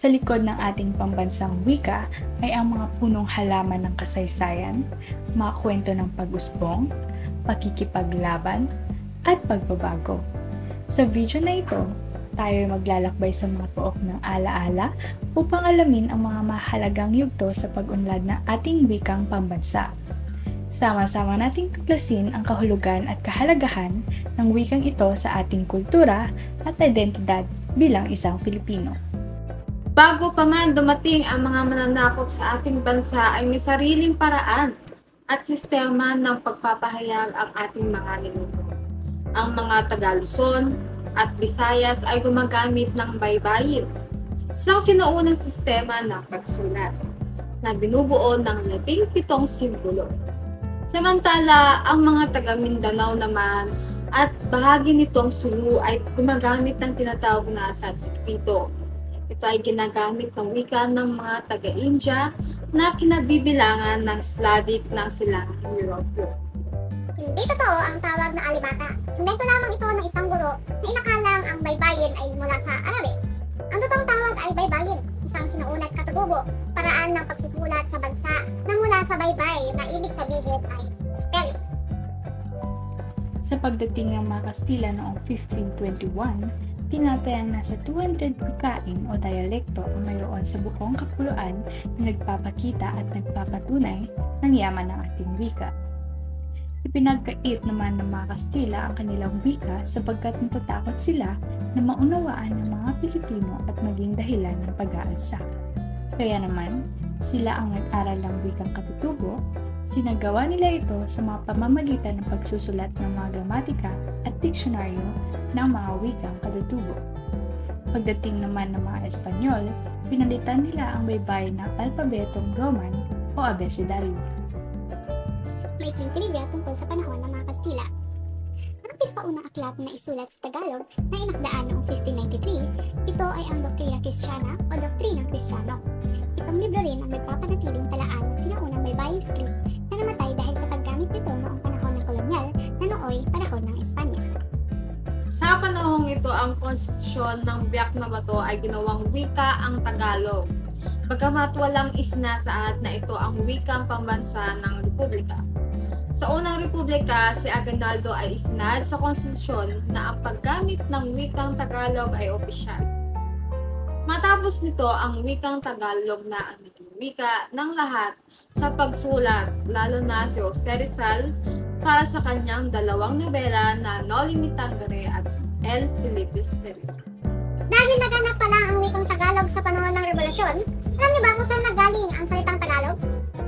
Sa likod ng ating pambansang wika ay ang mga punong halaman ng kasaysayan, mga kwento ng pag-usbong, pakikipaglaban, at pagbabago. Sa video na ito, tayo ay maglalakbay sa mga pook ng alaala upang alamin ang mga mahalagang yugto sa pag-unlad ng ating wikang pambansa. Sama-sama nating tuklasin ang kahulugan at kahalagahan ng wikang ito sa ating kultura at identidad bilang isang Pilipino. Bago pa man dumating ang mga mananakop sa ating bansa ay may sariling paraan at sistema ng pagpapahayag ang ating mga ninuno. Ang mga Taga-Luzon at Visayas ay gumagamit ng baybayin, isang sinuunang sistema ng pagsulat na binubuo ng 17 simbolo. Samantala, ang mga taga-Mindanao naman at bahagi nitong Sulu ay gumagamit ng tinatawag na Sanskrito. Ito ay ginagamit ng wika ng mga taga-India na kinabibilangan ng Slavic ng silangang Europeo. Hindi totoo ang tawag na alibata. Invento lamang ito ng isang guro na inakalang ang baybayin ay mula sa Arabic. Ang totoong tawag ay baybayin, isang sinuunat katutubo, paraan ng pagsusulat sa bansa na mula sa baybay na ibig sabihin ay spelling. Sa pagdating ng mga Kastila noong 1521, tinatayang nasa 200 wikain o dialekto ang mayroon sa buong kapuluan na nagpapakita at nagpapatunay ng yaman ng ating wika. Ipinagkait naman ng mga Kastila ang kanilang wika sapagkat natatakot sila na maunawaan ng mga Pilipino at maging dahilan ng pag-aalsa. Kaya naman, sila ang nag-aral ng wikang katutubo, sinagawa nila ito sa mga pamamagitan ng pagsusulat ng mga gramatika at diksyonaryo ng mga wikang katutubo. Pagdating naman ng mga Espanyol, pinalitan nila ang baybay ng alpabetong Roman o abecedario. May trivia tungkol sa panahon ng mga Kastila. Ang pinakaunang aklat na isulat sa Tagalog na inakdaan noong 1593, ito ay ang Doktrina Kristiyana o Doktrinang Kristiyano. Itong libro rin ang nagpapanatiling talaan ng sinaunang baybaying script na namatay dahil sa paggamit nito noong panahon ng kolonyal na nooy panahon ng Espanya. Sa panahong ito, ang konstitusyon ng Biak na Bato ay ginawang wika ang Tagalog, bagamat walang isinasaad na ito ang wikang pambansa ng Republika. Sa unang Republika, si Aguinaldo ay isinad sa konstitusyon na ang paggamit ng wikang Tagalog ay opisyal. Matapos nito, ang wikang Tagalog na ang naging wika ng lahat sa pagsulat, lalo na si Jose Rizal para sa kanyang dalawang nobela na Noli Me Tangere at El Filipis Teresa. Dahil naganap pa lang ang wikang Tagalog sa panahon ng Revolusyon, alam niyo ba kung saan nagaling ang salitang Tagalog?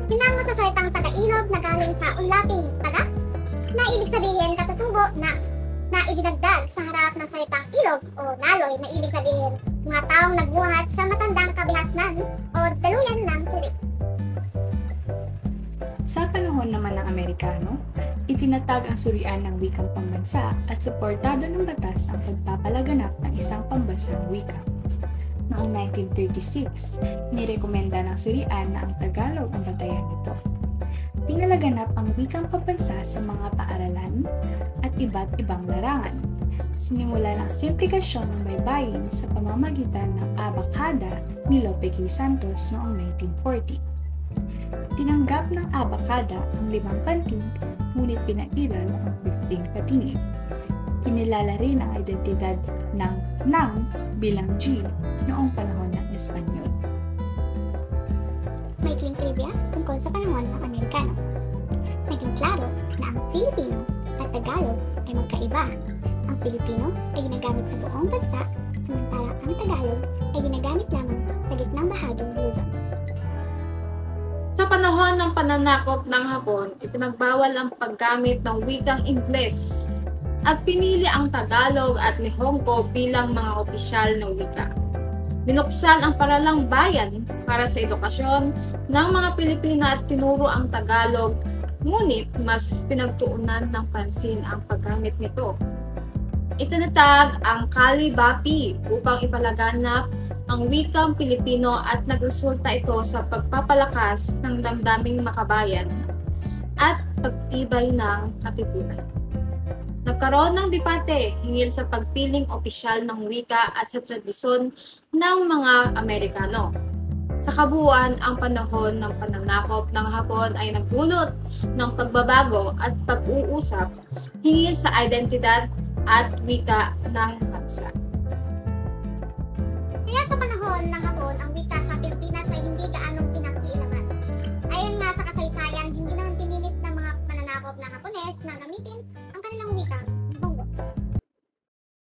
Hinango sa salitang Taga-Ilog na galing sa unlaping taga, na ibig sabihin katutubo na idinagdag sa harap ng salitang ilog o naloy na ibig sabihin mga taong nagbuhat sa matandang kabihasnan o daluyan ng tubig. Sa panahon naman ng Amerikano, itinatag ang surian ng wikang pambansa at suportado ng batas ang pagpapalaganap ng isang pambansang wika. Noong 1936, nirekomenda ng surian na ang Tagalog ang batayan nito. Pinalaganap ang wikang pambansa sa mga paaralan at iba't ibang larangan. Sinimula ng simplikasyon ng baybayin sa pamamagitan ng abakada ni Lope K. Santos noong 1940. Tinanggap ng abakada ang 5 pantig, ngunit pinairal ang 15 katingin. Kinilala rin ang identidad ng nang bilang G noong panahon ng Espanyol. May trivia tungkol sa panahon ng Amerikano. Naging klaro na ang Filipino at Tagalog ay magkaiba. Ang Filipino ay ginagamit sa buong bansa, samantala ang Tagalog ay ginagamit lamang sa gitnang bahaging Luzon. Sa panahon ng pananakop ng Hapon, ipinagbawal ang paggamit ng wikang Ingles at pinili ang Tagalog at Nihongo bilang mga opisyal na wika. Binuksan ang paralang bayan para sa edukasyon ng mga Pilipino at tinuro ang Tagalog, ngunit mas pinagtuunan ng pansin ang paggamit nito. Itinatag ang Kalibapi upang ipalaganap ang wikang Pilipino at nagresulta ito sa pagpapalakas ng damdaming makabayan at pagtibay ng katipunan. Nagkaroon ng debate hinggil sa pagpiling opisyal ng wika at sa tradisyon ng mga Amerikano. Sa kabuuan, ang panahon ng pananakop ng Hapon ay nagdulot ng pagbabago at pag-uusap hinggil sa identidad at wika ng bansa. Kaya sa panahon ng Hapon, ang wika